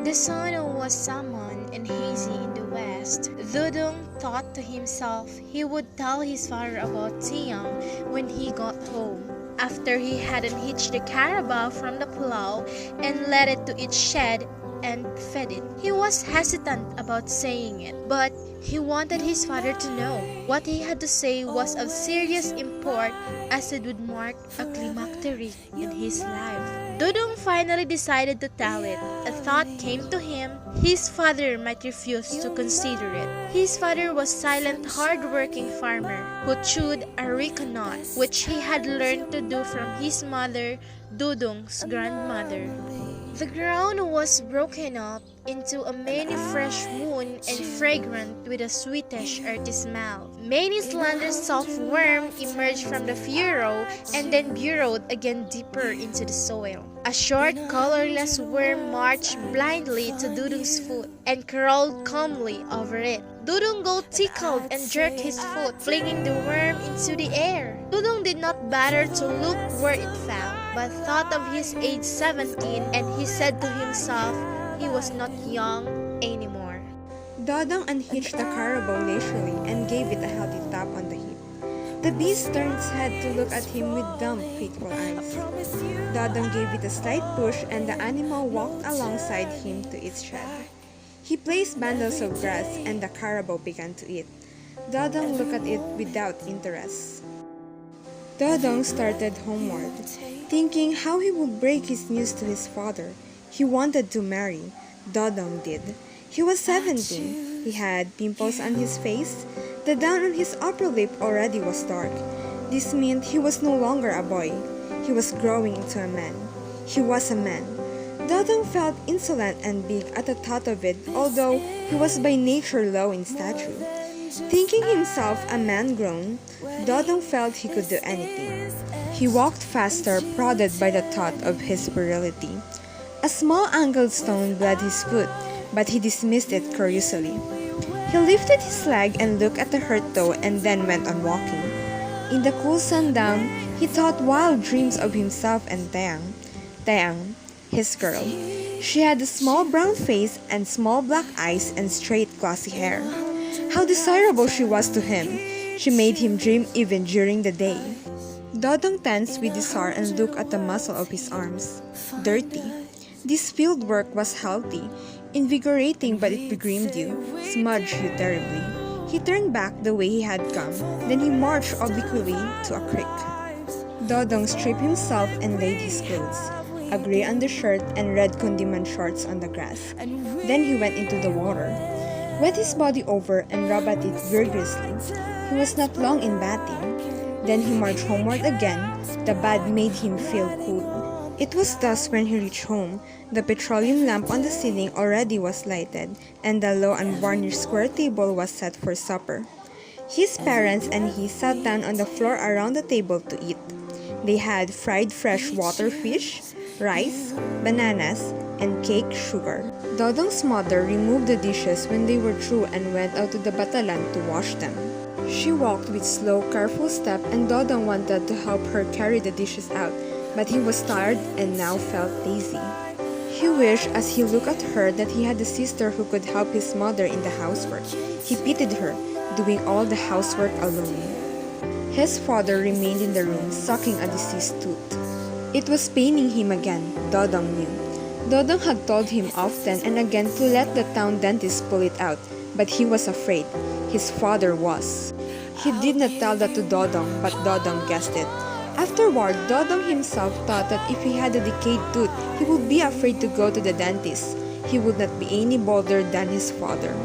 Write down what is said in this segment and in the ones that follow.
The sun was salmon and hazy in the west. Dudong thought to himself he would tell his father about Tiang when he got home, after he had unhitched the carabao from the plow and led it to its shed and fed it. He was hesitant about saying it, but he wanted his father to know. What he had to say was of serious import, as it would mark a climacteric in his life. Dudong finally decided to tell it. A thought came to him. His father might refuse to consider it. His father was a silent, hard-working farmer who chewed areca nut, which he had learned to do from his mother, Dudong's grandmother. The ground was broken up into a many fresh wound and fragrant with a sweetish earthy smell. Many slender soft worms emerged from the furrow and then burrowed again deeper into the soil. A short, colorless worm marched blindly to Dudong's foot and crawled calmly over it. Dudong got tickled and jerked his foot, flinging the worm into the air. Dudong did not bother to look where it fell, but thought of his age 17, and he said to himself he was not young anymore. Dodong unhitched the carabao leisurely and gave it a healthy tap on the hip. The beast turned its head to look at him with dumb, faithful eyes. Dodong gave it a slight push and the animal walked alongside him to its shed. He placed bundles of grass and the carabao began to eat. Dodong looked at it without interest. Dodong started homeward, thinking how he would break his news to his father. He wanted to marry. Dodong did. He was 17. He had pimples on his face. The down on his upper lip already was dark. This meant he was no longer a boy. He was growing into a man. He was a man. Dodong felt insolent and big at the thought of it, although he was by nature low in stature. Thinking himself a man grown, Dodong felt he could do anything. He walked faster, prodded by the thought of his virility. A small angled stone bled his foot, but he dismissed it curiously. He lifted his leg and looked at the hurt toe and then went on walking. In the cool sundown, he thought wild dreams of himself and Taeyang, his girl. She had a small brown face and small black eyes and straight glossy hair. How desirable she was to him! She made him dream even during the day. Dodong tensed with desire and looked at the muscle of his arms. Dirty. This field work was healthy, invigorating, but it begrimed you, smudged you terribly. He turned back the way he had come, then he marched obliquely to a creek. Dodong stripped himself and laid his clothes, a gray undershirt and red condiment shorts on the grass. Then he went into the water, wet his body over and rubbed at it vigorously. He was not long in bathing. Then he marched homeward again. The bath made him feel cool. It was dusk when he reached home. The petroleum lamp on the ceiling already was lighted, and the low unvarnished square table was set for supper. His parents and he sat down on the floor around the table to eat. They had fried freshwater fish, rice, bananas, and cake sugar. Dodong's mother removed the dishes when they were through and went out to the batalan to wash them. She walked with slow, careful step, and Dodong wanted to help her carry the dishes out, but he was tired and now felt lazy. He wished as he looked at her that he had a sister who could help his mother in the housework. He pitied her, doing all the housework alone. His father remained in the room, sucking a diseased tooth. It was paining him again, Dodong knew. Dodong had told him often and again to let the town dentist pull it out, but he was afraid. His father was. He did not tell that to Dodong, but Dodong guessed it. Afterward, Dodong himself thought that if he had a decayed tooth, he would be afraid to go to the dentist. He would not be any bolder than his father.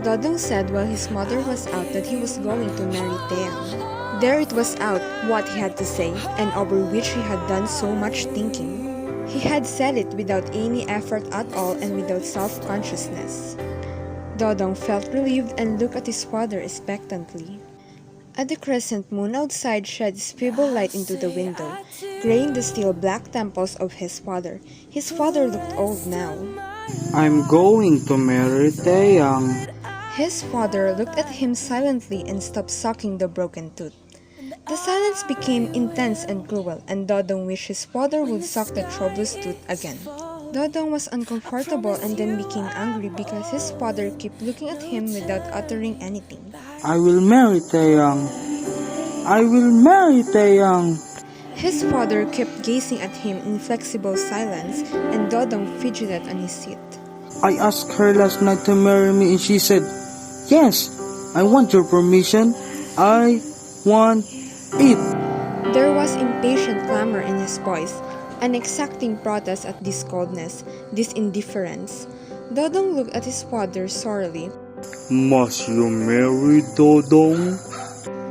Dodong said while his mother was out that he was going to marry Taeyang. There it was out, what he had to say, and over which he had done so much thinking. He had said it without any effort at all and without self-consciousness. Dodong felt relieved and looked at his father expectantly. The crescent moon outside shed its feeble light into the window, graying the still black temples of his father. His father looked old now. I'm going to marry Taeyang. His father looked at him silently and stopped sucking the broken tooth. The silence became intense and cruel, and Dodong wished his father would suck the troublous tooth again. Dodong was uncomfortable and then became angry because his father kept looking at him without uttering anything. I will marry Taeyang. I will marry Taeyang. His father kept gazing at him in flexible silence, and Dodong fidgeted on his seat. I asked her last night to marry me and she said, yes, I want your permission. I want it. There was impatient clamor in his voice, an exacting protest at this coldness, this indifference. Dodong looked at his father sorely. Must you marry Dodong?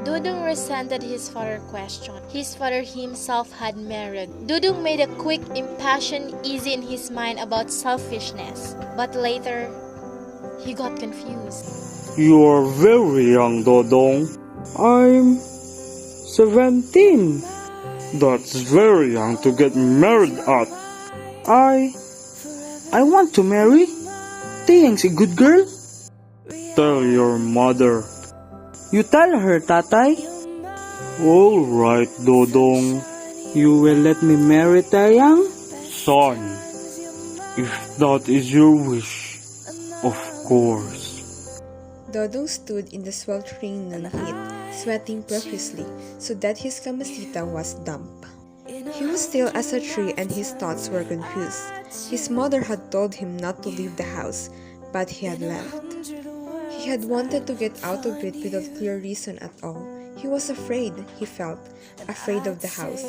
Dudong resented his father's question. His father himself had married. Dudong made a quick, impassioned, easy in his mind about selfishness. But later, he got confused. You are very young, Dodong. I'm 17. That's very young to get married at. I want to marry. Taeyang's a good girl. Tell your mother. You tell her, Tatay. All right, Dodong. You will let me marry Taeyang? Son, if that is your wish, of course. Dodong stood in the sweltering noon heat, sweating profusely, so that his camiseta was damp. He was still as a tree and his thoughts were confused. His mother had told him not to leave the house, but he had left. He had wanted to get out of it without clear reason at all. He was afraid, he felt, afraid of the house.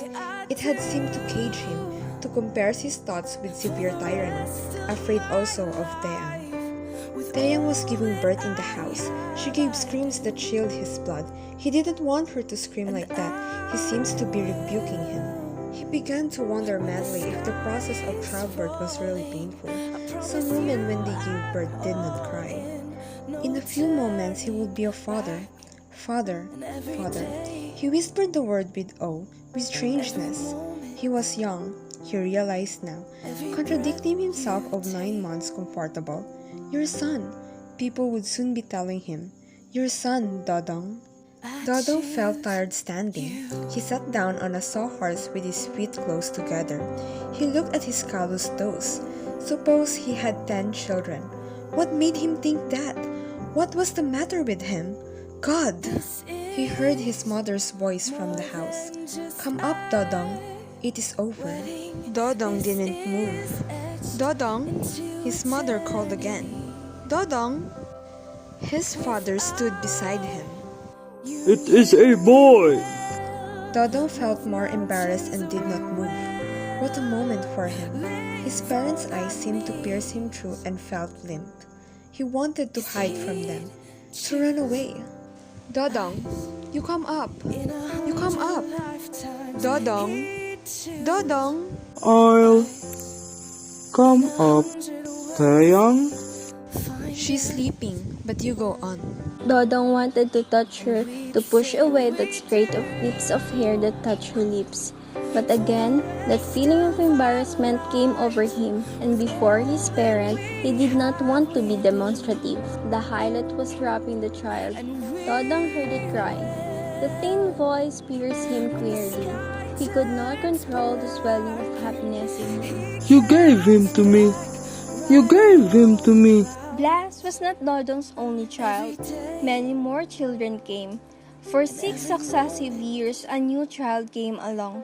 It had seemed to cage him, to compare his thoughts with severe tyranny, afraid also of Taeyang. Taeyang was giving birth in the house. She gave screams that chilled his blood. He didn't want her to scream like that. He seems to be rebuking him. He began to wonder madly if the process of childbirth was really painful. Some women, when they gave birth, did not cry. In a few moments, he would be a father. Father, father. He whispered the word with awe, with strangeness. He was young, he realized now, contradicting himself of 9 months comfortable. Your son, people would soon be telling him. Your son, Dodong. Dodong felt tired standing. He sat down on a sawhorse with his feet close together. He looked at his calloused toes. Suppose he had 10 children. What made him think that? What was the matter with him? God! He heard his mother's voice from the house. Come up, Dodong. It is over. Dodong didn't move. Dodong? His mother called again. Dodong? His father stood beside him. It is a boy. Dodong felt more embarrassed and did not move. What a moment for him. His parents' eyes seemed to pierce him through and felt limp. He wanted to hide from them, to run away. Dodong, you come up. You come up. Dodong. Dodong. I'll come up, Taeyang. She's sleeping, but you go on. Dodong wanted to touch her, to push away that straight of wisps of hair that touched her lips. But again, that feeling of embarrassment came over him, and before his parent, he did not want to be demonstrative. The highlight was wrapping the child. Dodong heard it crying. The thin voice pierced him clearly. He could not control the swelling of happiness in him. You gave him to me. You gave him to me. Blas was not Dodong's only child. Many more children came. For 6 successive years, a new child came along.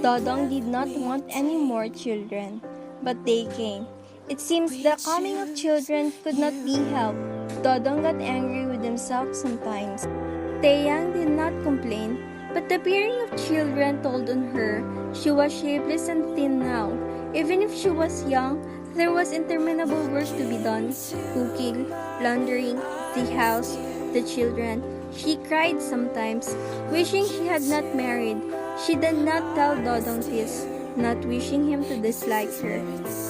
Dodong did not want any more children, but they came. It seems the coming of children could not be helped. Dodong got angry with himself sometimes. Taeyang did not complain, but the appearing of children told on her she was shapeless and thin now. Even if she was young, there was interminable work to be done. Cooking, laundering, the house, the children. She cried sometimes, wishing she had not married. She did not tell Dodong this, not wishing him to dislike her.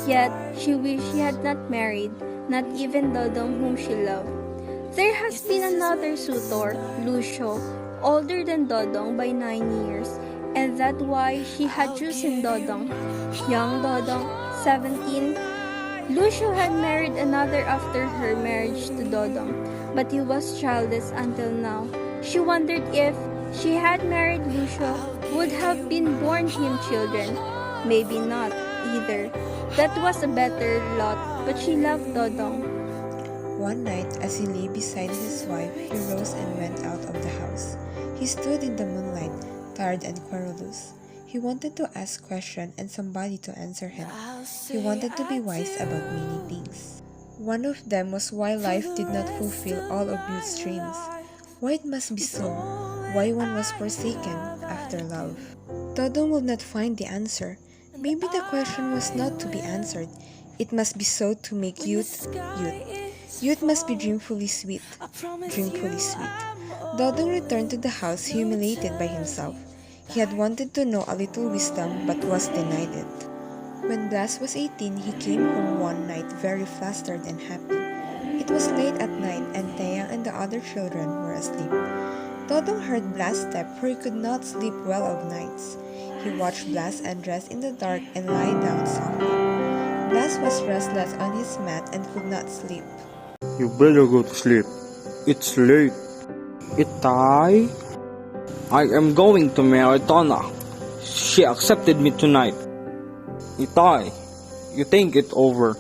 Yet, she wished she had not married, not even Dodong whom she loved. There has been another suitor, Lucio, older than Dodong by 9 years, and that's why she had chosen Dodong. Young Dodong, 17. Lucio had married another after her marriage to Dodong, but he was childless until now. She wondered if she had married Lucio, would have been born him children. Maybe not, either. That was a better lot, but she loved Dodong. One night, as he lay beside his wife, he rose and went out of the house. He stood in the moonlight, tired and querulous. He wanted to ask questions and somebody to answer him. He wanted to be wise about many things. One of them was why life did not fulfill all of youth's dreams. Why it must be so? Why one was forsaken after love? Dodong would not find the answer. Maybe the question was not to be answered. It must be so to make youth, youth. Youth must be dreamfully sweet, dreamfully sweet. Dodong returned to the house humiliated by himself. He had wanted to know a little wisdom but was denied it. When Blas was 18, he came home one night very flustered and happy. It was late at night and Taeyang and the other children were asleep. Dodong heard Blas' step for he could not sleep well of nights. He watched Blas undress in the dark and lie down softly. Blas was restless on his mat and could not sleep. You better go to sleep. It's late. Itai? I am going to marry Tona. She accepted me tonight. Itai, you think it over.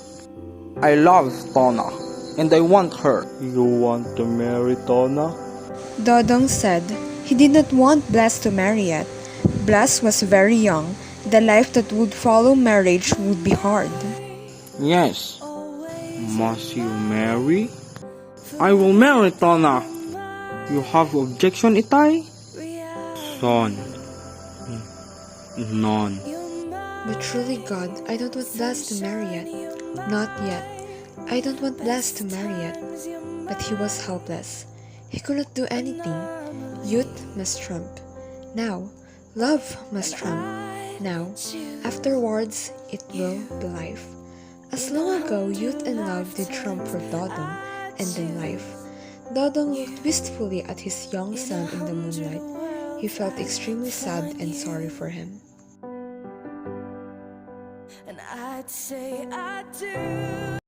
I love Tona, and I want her. You want to marry Tona? Dodong said he did not want Blas to marry yet. Blas was very young. The life that would follow marriage would be hard. Yes. Must you marry? I will marry Tona. You have objection, Itai? Son. None. But truly, God, I don't want Blas to marry yet. Not yet. I don't want Blas to marry yet. But he was helpless. He could not do anything. Youth must trump. Now, love must trump. Now, afterwards, it will be life. As long ago, youth and love did trump for Dodong, and then life. Dodong looked wistfully at his young son in the moonlight. He felt extremely sad and sorry for him. And I'd say I do.